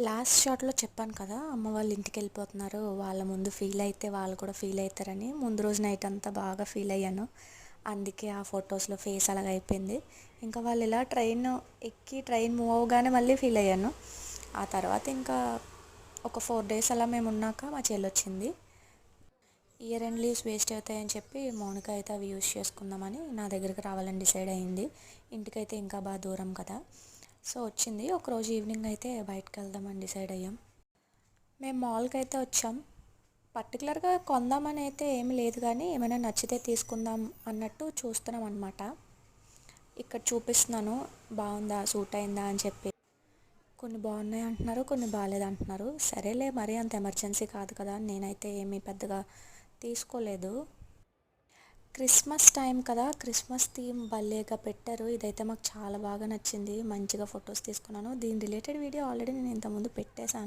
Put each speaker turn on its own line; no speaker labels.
Last షాట్లో చెప్పాను కదా, అమ్మ వాళ్ళు ఇంటికి వెళ్ళిపోతున్నారు, వాళ్ళ ముందు ఫీల్ అయితే వాళ్ళు కూడా ఫీల్ అవుతారని. ముందు రోజు నైట్ అంతా బాగా ఫీల్ అయ్యాను. అందుకే ఆ ఫొటోస్లో ఫేస్ అలాగ అయిపోయింది. ఇంకా వాళ్ళు ఇలా ట్రైన్ ఎక్కి ట్రైన్ మూవ్ అవగానే మళ్ళీ ఫీల్ అయ్యాను. ఆ తర్వాత ఇంకా ఒక 4 days అలా మేము ఉన్నాక మా చెల్లి వచ్చింది. ఇయర్ ఎండ్ లీవ్స్ వేస్ట్ అవుతాయని చెప్పి మౌనిక అయితే అవి యూజ్ చేసుకుందామని నా దగ్గరికి రావాలని డిసైడ్ అయ్యింది. ఇంటికైతే ఇంకా బాగా దూరం కదా, సో వచ్చింది. ఒకరోజు ఈవినింగ్ అయితే బయటకు వెళ్దామని డిసైడ్ అయ్యాం. మేము మాల్కి అయితే వచ్చాం. పర్టికులర్గా కొందామని అయితే ఏమి లేదు, కానీ ఏమైనా నచ్చితే తీసుకుందాం అన్నట్టు చూస్తున్నాం అనమాట. ఇక్కడ చూపిస్తున్నాను, బాగుందా, సూట్ అయిందా అని చెప్పి. కొన్ని బాగున్నాయి అంటున్నారు, కొన్ని బాగాలేదు అంటున్నారు. సరేలే, మరీ అంత ఎమర్జెన్సీ కాదు కదా, నేనైతే ఏమీ పెద్దగా తీసుకోలేదు. క్రిస్మస్ టైం కదా, క్రిస్మస్ థీమ్ భలేగా పెట్టారు. ఇదైతే మాకు చాలా బాగా నచ్చింది. మంచిగా ఫొటోస్ తీసుకున్నాను. దీని రిలేటెడ్ వీడియో ఆల్రెడీ నేను ఇంతకుముందు పెట్టేశాను.